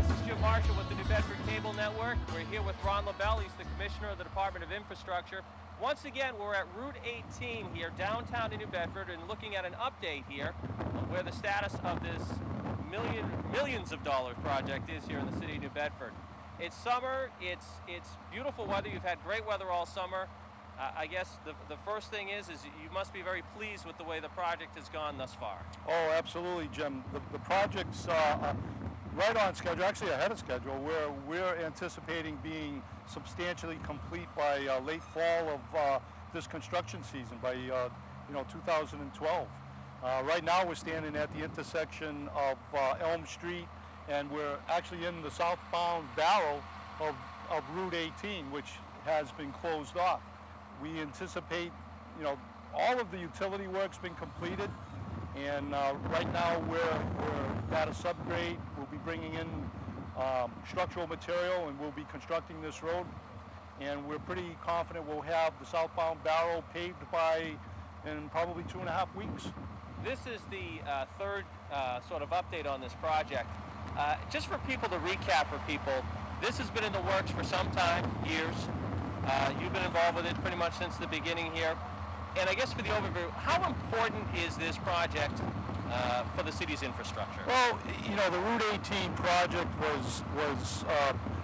this is Jim Marshall with the New Bedford Cable Network. We're here with Ron Labelle. He's the Commissioner of the Department of Infrastructure. Once again, we're at Route 18 here, downtown in New Bedford, and looking at an update here on where the status of this millions of dollars project is here in the city of New Bedford. It's summer, it's beautiful weather. You've had great weather all summer. I guess the first thing is you must be very pleased with the way the project has gone thus far. Oh, absolutely, Jim. The project's right on schedule, actually ahead of schedule. We're anticipating being substantially complete by late fall of this construction season, by 2012. Right now we're standing at the intersection of Elm Street, and we're actually in the southbound barrel of Route 18, which has been closed off. We anticipate, all of the utility work's been completed, and right now we're at a subgrade. We'll be bringing in structural material, and we'll be constructing this road. And we're pretty confident we'll have the southbound barrel paved in probably 2.5 weeks. This is the third sort of update on this project. Just for people to recap for people, this has been in the works for some time, years. You've been involved with it pretty much since the beginning here. And I guess for the overview, how important is this project for the city's infrastructure? Well, the Route 18 project was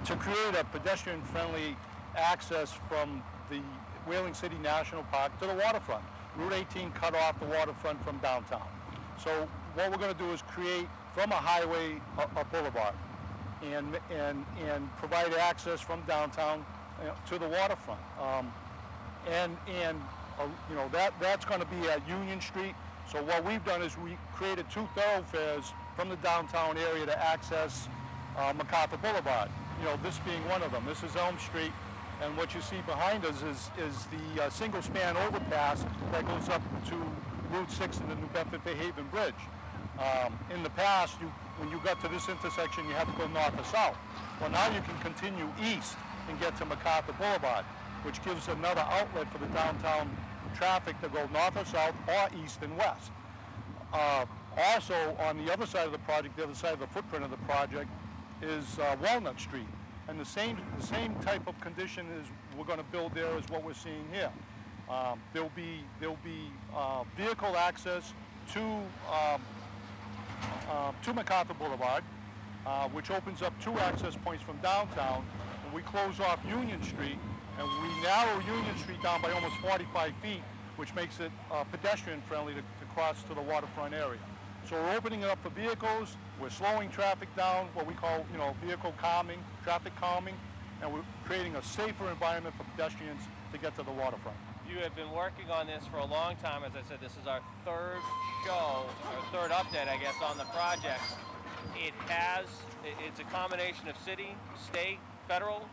to create a pedestrian-friendly access from the Whaling City National Park to the waterfront. Route 18 cut off the waterfront from downtown. So what we're going to do is create from a highway a boulevard and provide access from downtown to the waterfront. That's going to be at Union Street. So what we've done is we created 2 thoroughfares from the downtown area to access MacArthur Boulevard. This being one of them. This is Elm Street, and what you see behind us is the single-span overpass that goes up to Route 6 and the New Bedford-Fairhaven Bridge. In the past, when you got to this intersection, you had to go north or south. Well, now you can continue east and get to MacArthur Boulevard, which gives another outlet for the downtown traffic to go north or south or east and west. Also, on the other side of the project, the other side of the footprint of the project, is Walnut Street. And the same type of condition is we're going to build there as what we're seeing here. There'll be vehicle access to MacArthur Boulevard, which opens up 2 access points from downtown. And we close off Union Street, and we narrow Union Street down by almost 45 feet, which makes it pedestrian friendly to cross to the waterfront area. So we're opening it up for vehicles, we're slowing traffic down, what we call, vehicle calming, traffic calming, and we're creating a safer environment for pedestrians to get to the waterfront. You have been working on this for a long time. As I said, this is our third show, or third update, I guess, on the project. It's a combination of city, state, federal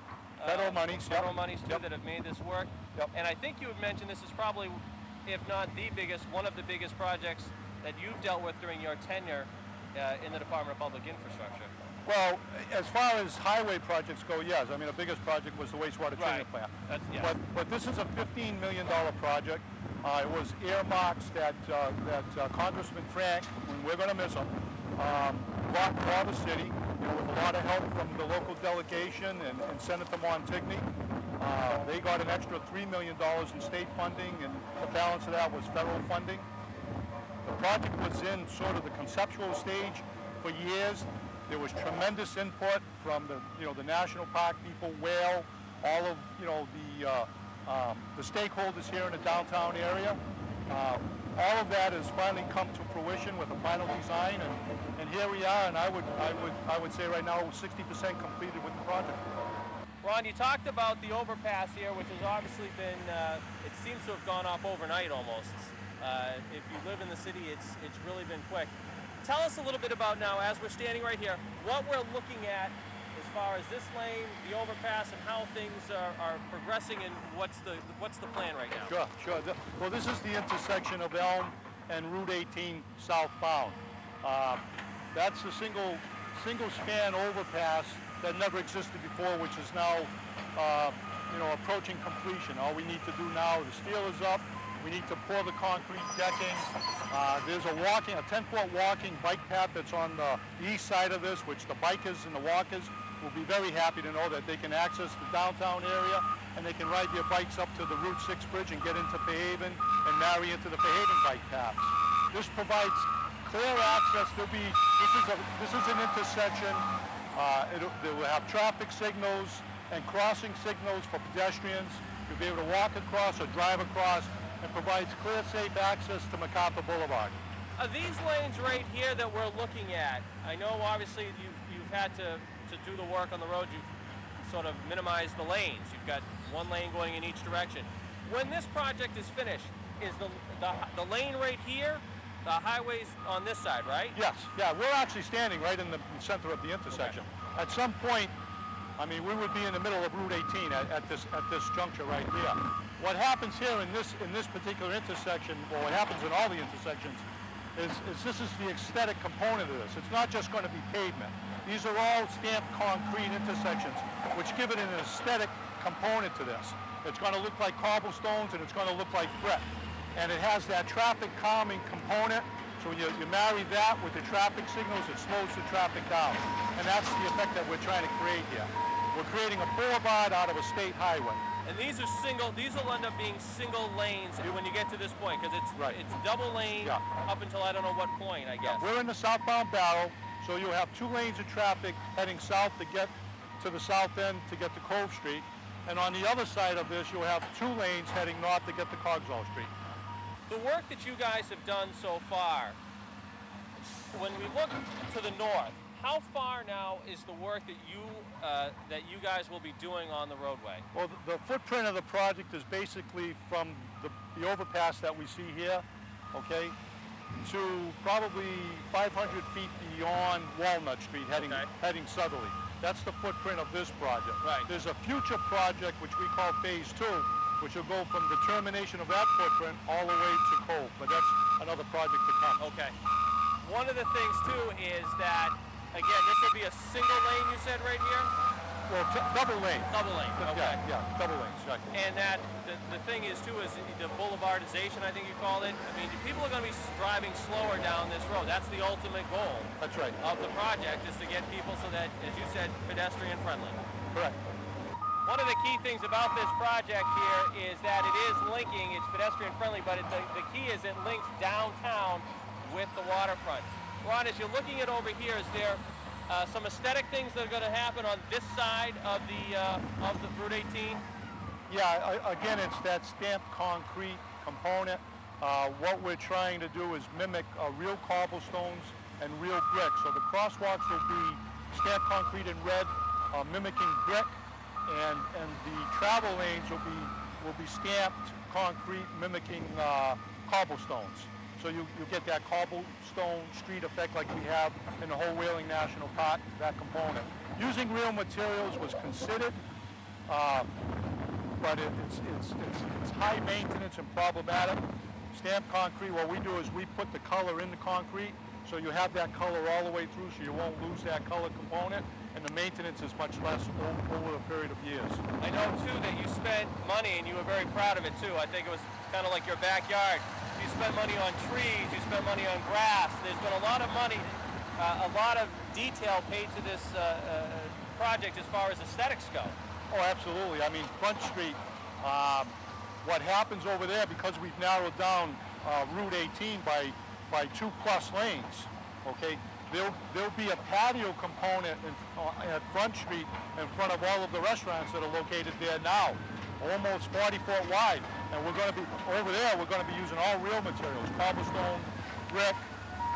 monies too that have made this work. Yep. And I think you had mentioned this is probably, if not the biggest, one of the biggest projects that you've dealt with during your tenure in the Department of Public Infrastructure. Well, as far as highway projects go, yes. I mean, the biggest project was the wastewater treatment plant. Yes. But this is a $15 million project. It was earmarks that Congressman Frank, and we're going to miss him, brought for the city, with a lot of help from the local delegation and Senator Montigny. They got an extra $3 million in state funding, and the balance of that was federal funding. The project was in sort of the conceptual stage for years. There was tremendous input from the national park people, Whale, all of the stakeholders here in the downtown area. All of that has finally come to fruition with a final design, and here we are. And I would say right now 60% completed with the project. Ron, you talked about the overpass here, which has obviously been, it seems to have gone up overnight almost. If you live in the city, it's really been quick. Tell us a little bit about now, as we're standing right here, what we're looking at as far as this lane, the overpass, and how things are progressing, and what's the plan right now? Sure. Well, this is the intersection of Elm and Route 18 southbound. That's the single span overpass that never existed before, which is now approaching completion. All we need to do now, the steel is up, We need to pour the concrete decking. There's a 10-foot walking bike path that's on the east side of this, which the bikers and the walkers will be very happy to know that they can access the downtown area and they can ride their bikes up to the Route 6 bridge and get into Fairhaven and marry into the Fairhaven bike paths. This provides clear access. This is an intersection. They will have traffic signals and crossing signals for pedestrians. You'll be able to walk across or drive across, and provides clear, safe access to MacArthur Boulevard. These lanes right here that we're looking at, I know obviously you've had to do the work on the road, you've sort of minimized the lanes. You've got one lane going in each direction. When this project is finished, is the lane right here, the highway's on this side, right? Yes, yeah, we're actually standing right in the center of the intersection. Okay. At some point, I mean, we would be in the middle of Route 18 at this juncture right here. What happens here in this particular intersection, or what happens in all the intersections, is this is the aesthetic component of this. It's not just going to be pavement. These are all stamped concrete intersections, which give it an aesthetic component to this. It's going to look like cobblestones and it's going to look like brick. And it has that traffic calming component. So when you marry that with the traffic signals, it slows the traffic down. And that's the effect that we're trying to create here. We're creating a boulevard out of a state highway. And these will end up being single lanes when you get to this point, because it's double lane up until I don't know what point, I guess. We're in the southbound barrel, so you'll have 2 lanes of traffic heading south to get to the south end to get to Cove Street. And on the other side of this, you'll have 2 lanes heading north to get to Coggeshall Street. The work that you guys have done so far, when we look to the north, how far now is the work that you guys will be doing on the roadway? Well, the footprint of the project is basically from the overpass that we see here, okay, to probably 500 feet beyond Walnut Street, heading southerly. That's the footprint of this project. Right. There's a future project which we call Phase 2, which will go from the termination of that footprint all the way to Cove, but that's another project to come. Okay. One of the things too is that, again, this will be a single lane, you said right here? Well, double lane. Double lane, okay. Yeah, double lanes, exactly. And that, the thing is too, is the boulevardization, I think you called it. I mean, people are going to be driving slower down this road. That's the ultimate goal. That's right. Of the project, is to get people so that, as you said, pedestrian friendly. Correct. One of the key things about this project here is that it is linking, it's pedestrian friendly, but the key is it links downtown with the waterfront. Ron, as you're looking at over here, is there some aesthetic things that are going to happen on this side of the Route 18? Yeah, again, it's that stamped concrete component. What we're trying to do is mimic real cobblestones and real brick. So the crosswalks will be stamped concrete in red, mimicking brick, and the travel lanes will be stamped concrete, mimicking cobblestones. So you get that cobblestone street effect like we have in the whole Whaling National Park, that component. Using real materials was considered, but it's high maintenance and problematic. Stamped concrete, what we do is we put the color in the concrete, so you have that color all the way through, so you won't lose that color component, and the maintenance is much less over a period of years. I know, too, that you spent money, and you were very proud of it, too. I think it was kind of like your backyard. You spent money on trees, you spent money on grass. There's been a lot of money, a lot of detail paid to this project as far as aesthetics go. Oh, absolutely. I mean, Front Street, what happens over there, because we've narrowed down Route 18 by 2+ lanes, okay, there'll be a patio component at Front Street in front of all of the restaurants that are located there now, almost 40 foot wide. And we're going to be, over there, we're going to be using all real materials, cobblestone, brick,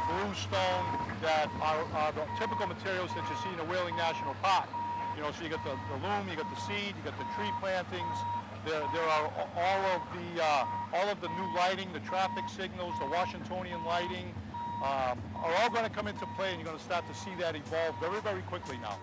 bluestone, that are the typical materials that you see in the Whaling National Park. You know, so you got the loom, you got the seed, you got the tree plantings. There are all of the new lighting, the traffic signals, the Washingtonian lighting, are all going to come into play, and you're going to start to see that evolve very, very quickly now.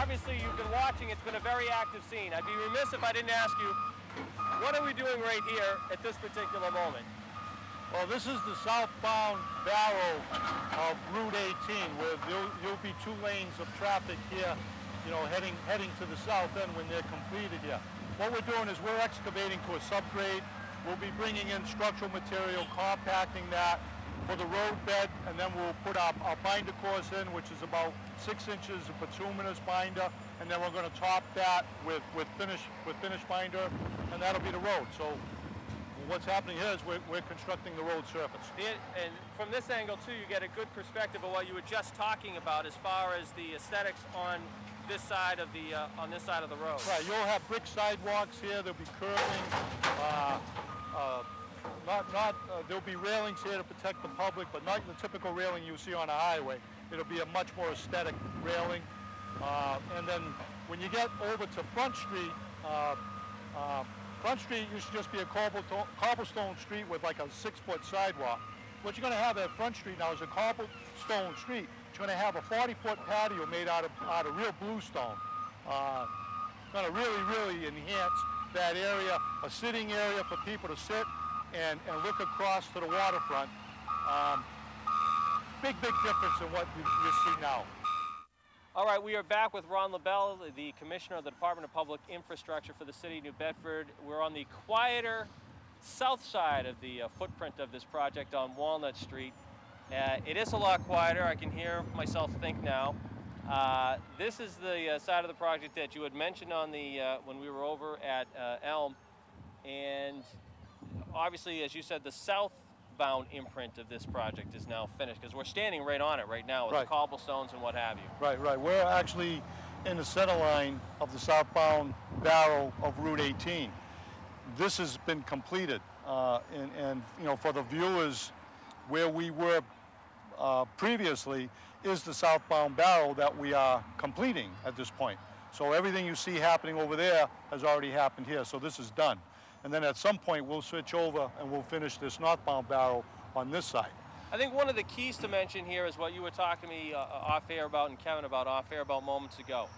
obviously you've been watching, it's been a very active scene. I'd be remiss if I didn't ask you, what are we doing right here at this particular moment? Well, this is the southbound barrel of Route 18, where there'll be 2 lanes of traffic here, you know, heading to the south end when they're completed here. What we're doing is we're excavating to a subgrade. We'll be bringing in structural material, compacting that for the road bed, and then we'll put our binder course in, which is about 6 inches of bituminous binder, and then we're going to top that with finish binder, and that'll be the road. So what's happening here is we're constructing the road surface. And from this angle too, you get a good perspective of what you were just talking about as far as the aesthetics on this side of the road. Right, you'll have brick sidewalks here. There'll be curving. There'll be railings here to protect the public, but not the typical railing you see on a highway. It'll be a much more aesthetic railing. And then when you get over to Front Street, Front Street used to just be a cobblestone street with like a 6-foot sidewalk. What you're going to have at Front Street now is a cobblestone street. You're going to have a 40-foot patio made out of real bluestone. Going to really enhance that area, a sitting area for people to sit and look across to the waterfront. Big difference in what you see now. All right, we are back with Ron Labelle, the Commissioner of the Department of Public Infrastructure for the City of New Bedford. We're on the quieter south side of the footprint of this project on Walnut Street. It is a lot quieter. I can hear myself think now. This is the side of the project that you had mentioned on the when we were over at Elm, and obviously, as you said, the southbound imprint of this project is now finished because we're standing right on it right now with the cobblestones and what have you. Right. We're actually in the center line of the southbound barrel of Route 18. This has been completed, and you know, for the viewers, where we were previously is the southbound barrel that we are completing at this point. So everything you see happening over there has already happened here, so this is done. And then at some point we'll switch over and we'll finish this northbound barrel on this side. I think one of the keys to mention here is what you were talking to me off-air about and Kevin about off-air about moments ago.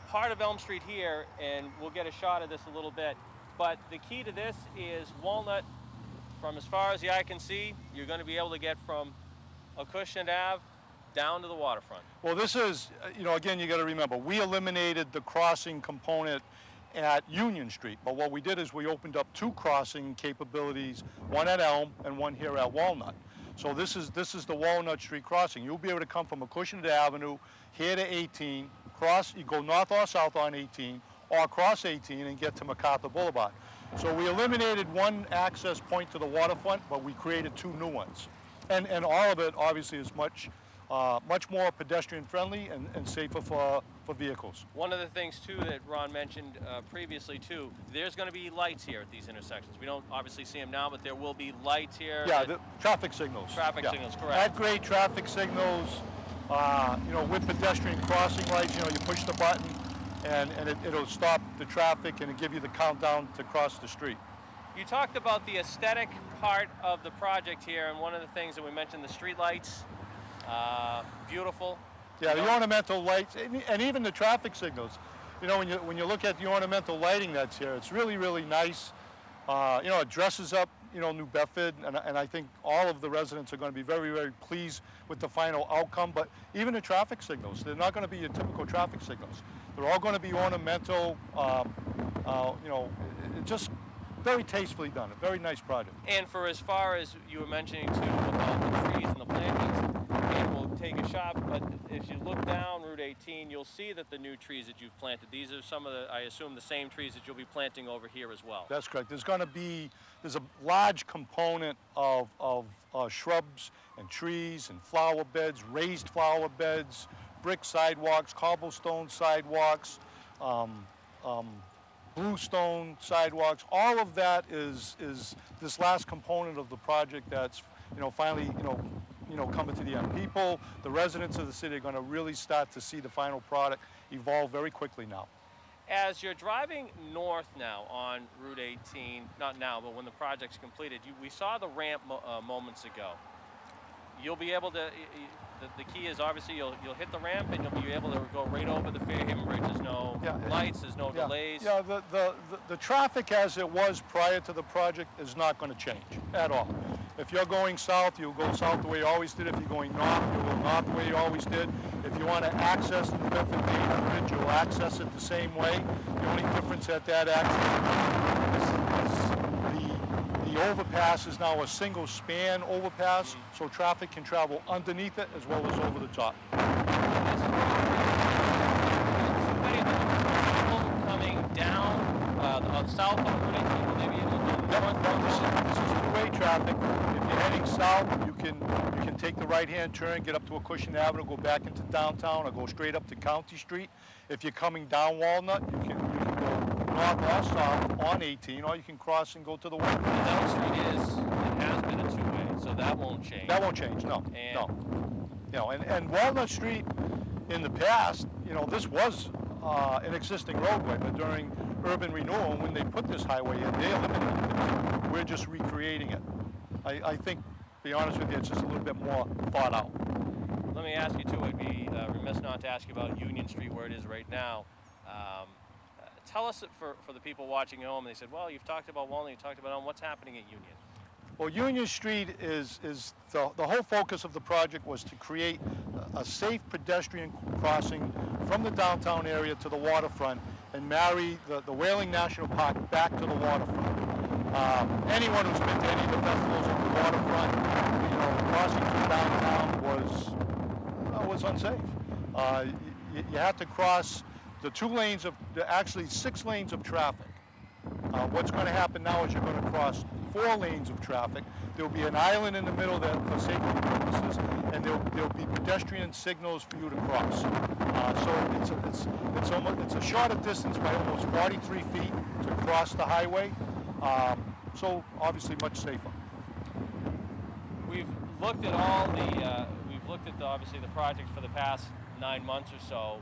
Part of Elm Street here, and we'll get a shot of this a little bit, but the key to this is Walnut. From as far as the eye can see, you're going to be able to get from Acushnet Ave down to the waterfront. Well, this is, you know, again, you got to remember, we eliminated the crossing component at Union Street, but what we did is we opened up 2 crossing capabilities, one at Elm and one here at Walnut. So this is the Walnut Street crossing. You'll be able to come from Acushnet Avenue here to 18, cross, you go north or south on 18, or across 18 and get to MacArthur Boulevard. So we eliminated one access point to the waterfront, but we created 2 new ones. And all of it obviously is much more pedestrian friendly and safer for vehicles. One of the things too that Ron mentioned previously too, there's going to be lights here at these intersections. We don't obviously see them now, but there will be lights here. Yeah, the traffic signals. Traffic signals, correct. At grade traffic signals, you know, with pedestrian crossing lights, you know, you push the button and it'll stop the traffic and it'll give you the countdown to cross the street. You talked about the aesthetic part of the project here, and one of the things that we mentioned, the street lights, beautiful. Yeah, the ornamental lights, and even the traffic signals. You know, when you look at the ornamental lighting that's here, it's really nice. You know, it dresses up, you know, New Bedford, and I think all of the residents are going to be very pleased with the final outcome. But even the traffic signals, they're not going to be your typical traffic signals. They're all going to be ornamental. You know, just very tastefully done. A very nice project. And for as far as you were mentioning too about the trees and the plantings, and we'll take a shot, but if you look down Route 18, you'll see that the new trees that you've planted, these are some of the, I assume, the same trees that you'll be planting over here as well. That's correct. There's a large component of shrubs and trees and flower beds, raised flower beds, brick sidewalks, cobblestone sidewalks, bluestone sidewalks. All of that is this last component of the project that's, you know, finally, you know, coming to the end. People, the residents of the city are going to really start to see the final product evolve very quickly now. As you're driving north now on Route 18, not now, but when the project's completed, we saw the ramp moments ago. You'll be able to, the key is obviously you'll hit the ramp and you'll be able to go right over the Fairhaven Bridge. There's no lights, there's no delays. Yeah, the traffic as it was prior to the project is not going to change at all. If you're going south, you'll go south the way you always did. If you're going north, you'll go north the way you always did. If you want to access the Bedford Bridge, you'll access it the same way. The only difference at that access is the overpass is now a single span overpass, so traffic can travel underneath it as well as over the top. Coming down on south on Route 18, will they be able to go north? This is two-way traffic. If you're heading south, you can take the right-hand turn, get up to Acushnet Avenue, go back into downtown, or go straight up to County Street. If you're coming down Walnut, you can go north or south on 18, or you can cross and go to the west. And Down Street it has been a two-way, so that won't change. That won't change, no. No. You know, and Walnut Street in the past, you know, this was an existing roadway, but during urban renewal, when they put this highway in, they eliminated it. We're just recreating it. I think, to be honest with you, it's just a little bit more thought out. Let me ask you too, I'd be remiss not to ask you about Union Street, where it is right now. Tell us, for the people watching at home, they said, well, you've talked about Walnut, you've talked about what's happening at Union. Well, Union Street is the whole focus of the project was to create a safe pedestrian crossing from the downtown area to the waterfront and marry the Whaling National Park back to the waterfront. Anyone who's been to any of the festivals on the waterfront, you know, crossing through downtown was unsafe. You had to cross the actually 6 lanes of traffic. What's going to happen now is you're going to cross 4 lanes of traffic. There'll be an island in the middle there for safety purposes, and there'll be pedestrian signals for you to cross. So it's a shorter distance by almost 43 feet to cross the highway. So obviously much safer. We've looked at obviously the project for the past 9 months or so.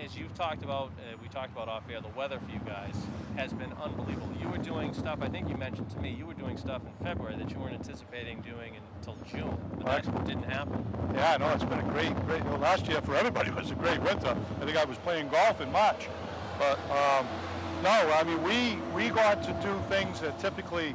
As you've talked about, we talked about off air, the weather for you guys has been unbelievable. You were doing stuff, I think you mentioned to me, you were doing stuff in February that you weren't anticipating doing until June, but that didn't happen. Yeah, no, it's been a great, you know, last year for everybody was a great winter. I think I was playing golf in March. But no, I mean, we got to do things that typically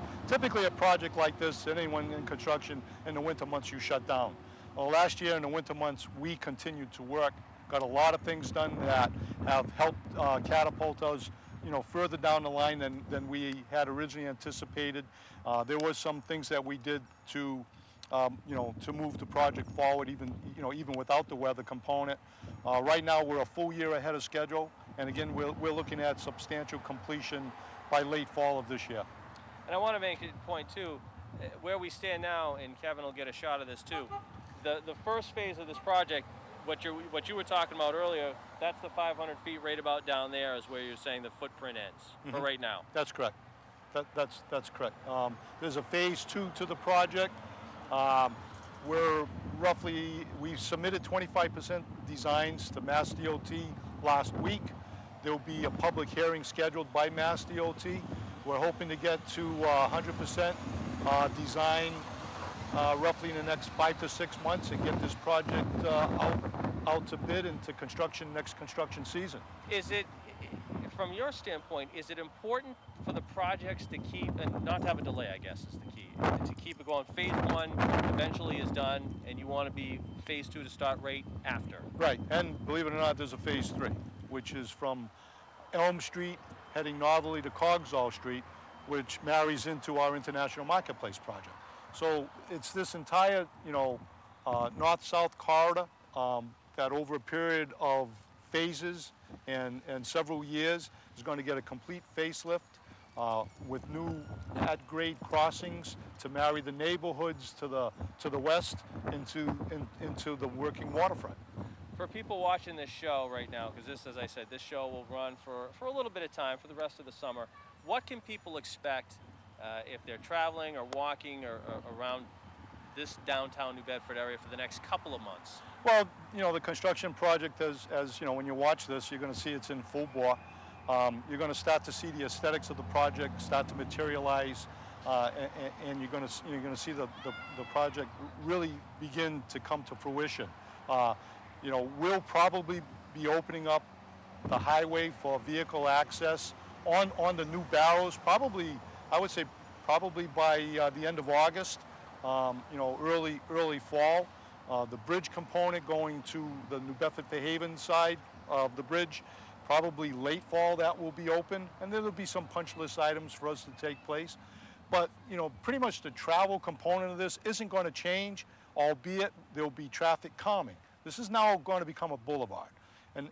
a project like this, anyone in construction, in the winter months you shut down. Well, last year in the winter months, we continued to work. Got a lot of things done that have helped catapult us, you know, further down the line than we had originally anticipated. There was some things that we did to, you know, to move the project forward, even without the weather component. Right now, we're a full year ahead of schedule, and again, we're looking at substantial completion by late fall of this year. And I want to make a point too, where we stand now, and Kevin will get a shot of this too. The first phase of this project. What you were talking about earlier, that's the 500 feet right about down there is where you're saying the footprint ends for right now. That's correct. That's correct. There's a phase 2 to the project. We submitted 25% designs to Mass DOT last week. There'll be a public hearing scheduled by Mass DOT. We're hoping to get to 100% design roughly in the next 5 to 6 months and get this project out to bid into construction next construction season. Is it, from your standpoint, is it important for the projects to keep, and not to have a delay, I guess is the key, to keep it going? Phase 1 eventually is done, and you want to be phase 2 to start right after. Right, and believe it or not, there's a phase 3, which is from Elm Street heading northerly to Coggeshall Street, which marries into our International Marketplace project. So it's this entire, you know, north-south corridor that over a period of phases and several years is going to get a complete facelift with new at-grade crossings to marry the neighborhoods to the west into the working waterfront. For people watching this show right now, because this, as I said, this show will run for a little bit of time, for the rest of the summer, what can people expect if they're traveling or walking or around this downtown New Bedford area for the next couple of months? Well, you know, the construction project, as you know, when you watch this, you're going to see it's in full bore. You're going to start to see the aesthetics of the project start to materialize, and you're going to see the project really begin to come to fruition. You know, we'll probably be opening up the highway for vehicle access on the new barrows, probably, I would say, probably by the end of August, you know, early fall. The bridge component going to the New Bedford-Fairhaven side of the bridge, probably late fall that will be open, and there'll be some punch list items for us to take place. But, you know, pretty much the travel component of this isn't going to change, albeit there'll be traffic calming. This is now going to become a boulevard.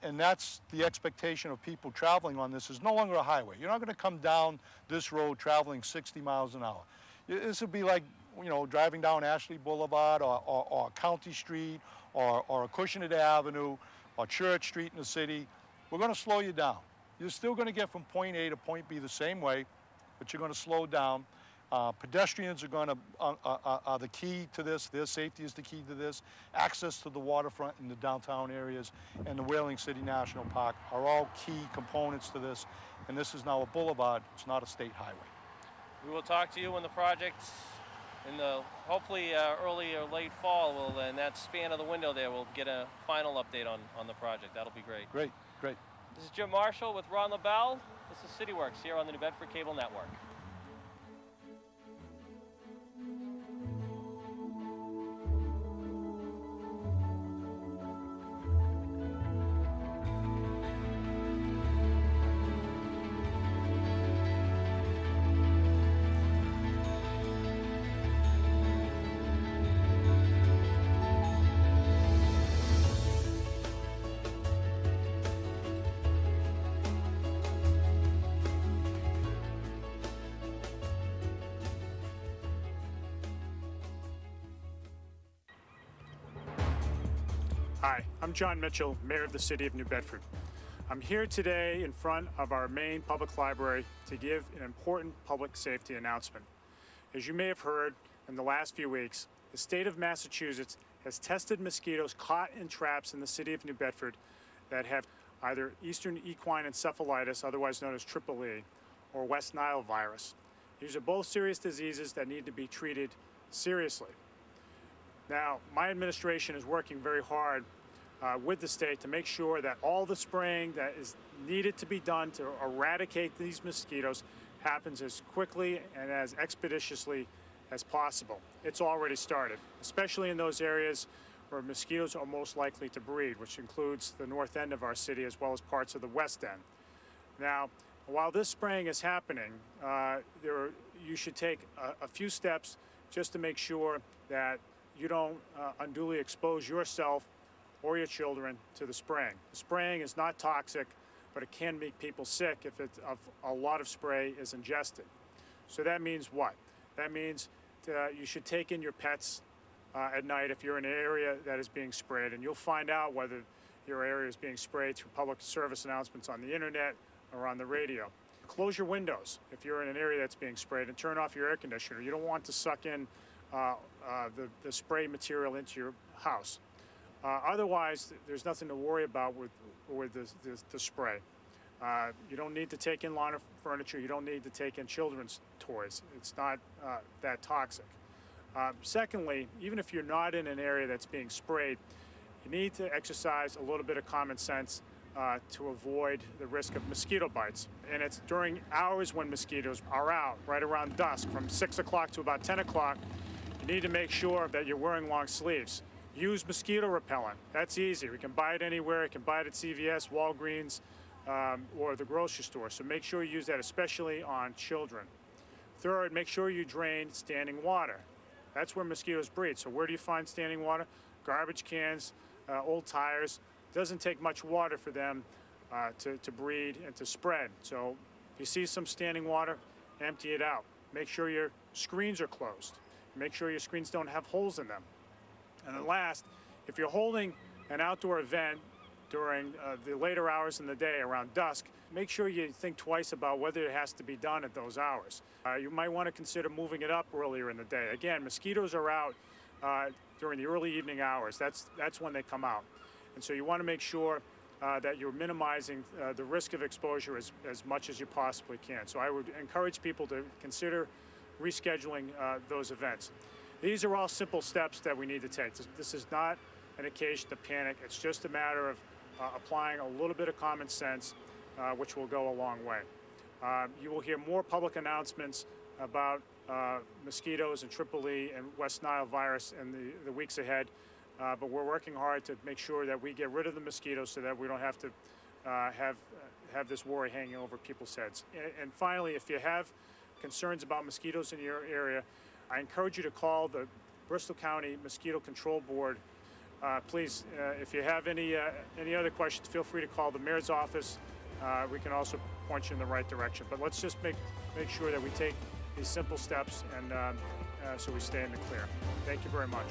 And that's the expectation of people traveling on this. Is no longer a highway. You're not going to come down this road traveling 60 miles an hour. This would be like, you know, driving down Ashley Boulevard or County Street or Acushnet Avenue or Church Street in the city. We're going to slow you down. You're still going to get from point A to point B the same way, but you're going to slow down. Pedestrians are going to are the key to this. Their safety is the key to this. Access to the waterfront in the downtown areas and the Whaling City National Park are all key components to this. And this is now a boulevard. It's not a state highway. We will talk to you when the project's in the hopefully early or late fall. We'll, in that span of the window there, we'll get a final update on the project. That'll be great. Great, great. This is Jim Marshall with Ron Labelle. This is CityWorks here on the New Bedford Cable Network. Hi, I'm John Mitchell, Mayor of the City of New Bedford. I'm here today in front of our main public library to give an important public safety announcement. As you may have heard in the last few weeks, the state of Massachusetts has tested mosquitoes caught in traps in the city of New Bedford that have either Eastern equine encephalitis, otherwise known as Triple E, or West Nile virus. These are both serious diseases that need to be treated seriously. Now, my administration is working very hard with the state to make sure that all the spraying that is needed to be done to eradicate these mosquitoes happens as quickly and as expeditiously as possible. It's already started, especially in those areas where mosquitoes are most likely to breed, which includes the north end of our city as well as parts of the west end. Now, while this spraying is happening, you should take a few steps just to make sure that you don't unduly expose yourself or your children to the spraying. The spraying is not toxic, but it can make people sick if a lot of spray is ingested. So that means what? That means you should take in your pets at night if you're in an area that is being sprayed, and you'll find out whether your area is being sprayed through public service announcements on the internet or on the radio. Close your windows if you're in an area that's being sprayed, and turn off your air conditioner. You don't want to suck in the spray material into your house. Otherwise, there's nothing to worry about with the spray. You don't need to take in lawn furniture. You don't need to take in children's toys. It's not that toxic. Secondly, even if you're not in an area that's being sprayed, you need to exercise a little bit of common sense to avoid the risk of mosquito bites. And it's during hours when mosquitoes are out, right around dusk, from 6 o'clock to about 10 o'clock, you need to make sure that you're wearing long sleeves. Use mosquito repellent. That's easy. We can buy it anywhere. You can buy it at CVS, Walgreens, or the grocery store. So make sure you use that, especially on children. Third, make sure you drain standing water. That's where mosquitoes breed. So where do you find standing water? Garbage cans, old tires. It doesn't take much water for them to breed and to spread. So if you see some standing water, empty it out. Make sure your screens are closed. Make sure your screens don't have holes in them. And then last, if you're holding an outdoor event during the later hours in the day around dusk, make sure you think twice about whether it has to be done at those hours. You might want to consider moving it up earlier in the day. Again, mosquitoes are out during the early evening hours. That's when they come out. And so you want to make sure that you're minimizing the risk of exposure as much as you possibly can. So I would encourage people to consider rescheduling those events. These are all simple steps that we need to take. This is not an occasion to panic. It's just a matter of applying a little bit of common sense, which will go a long way. You will hear more public announcements about mosquitoes and Triple E and West Nile virus in the weeks ahead, but we're working hard to make sure that we get rid of the mosquitoes so that we don't have to have this worry hanging over people's heads. And finally, if you have concerns about mosquitoes in your area, I encourage you to call the Bristol County Mosquito Control Board. Please, if you have any other questions, feel free to call the mayor's office. We can also point you in the right direction. But let's just make sure that we take these simple steps and so we stay in the clear. Thank you very much.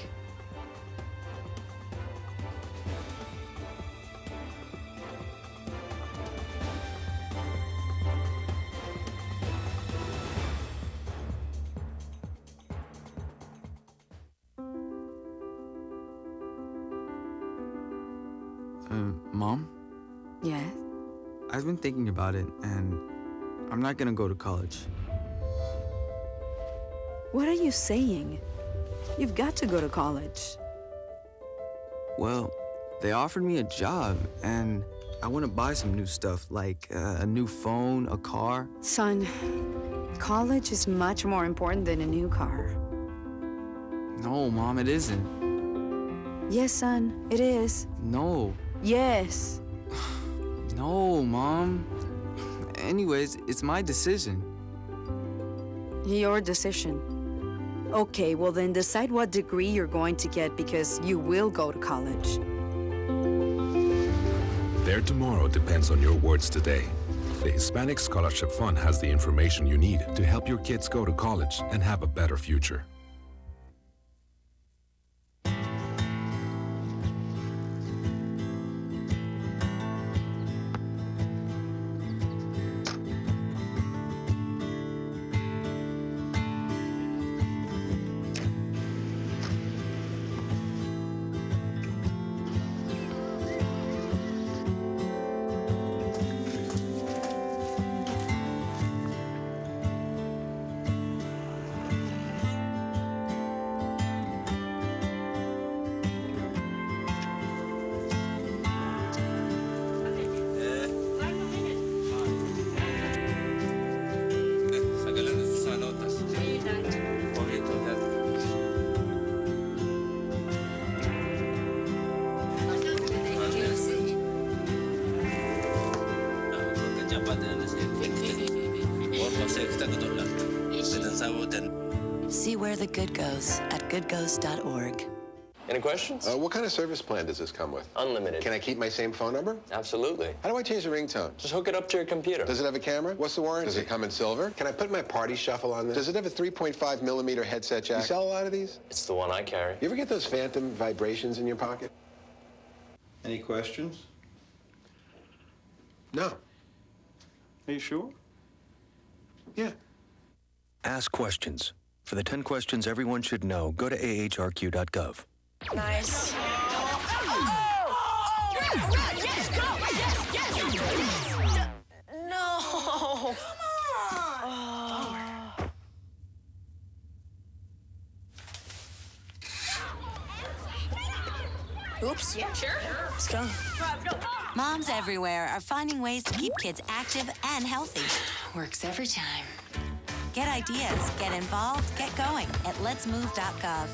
Mom? Yes? I've been thinking about it, and I'm not gonna go to college. What are you saying? You've got to go to college. Well, they offered me a job, and I want to buy some new stuff, like a new phone, a car. Son, college is much more important than a new car. No, Mom, it isn't. Yes, son, it is. No. Yes. No, Mom. Anyways, it's my decision. Your decision. Okay, well then decide what degree you're going to get because you will go to college. Their tomorrow depends on your words today. The Hispanic Scholarship Fund has the information you need to help your kids go to college and have a better future. See where the good goes at goodgoes.org. Any questions? What kind of service plan does this come with? Unlimited. Can I keep my same phone number? Absolutely. How do I change the ringtone? Just hook it up to your computer. Does it have a camera? What's the warranty? Does it come in silver? Can I put my party shuffle on this? Does it have a 3.5 millimeter headset jack? You sell a lot of these? It's the one I carry. You ever get those phantom vibrations in your pocket? Any questions? No. Are you sure? Yeah. Ask questions. For the 10 questions everyone should know, go to ahrq.gov. Nice. Yes, go! Yes! No. Come on! Oops. Yeah, sure. Let's go. Moms everywhere are finding ways to keep kids active and healthy. Works every time. Get ideas, get involved, get going at letsmove.gov.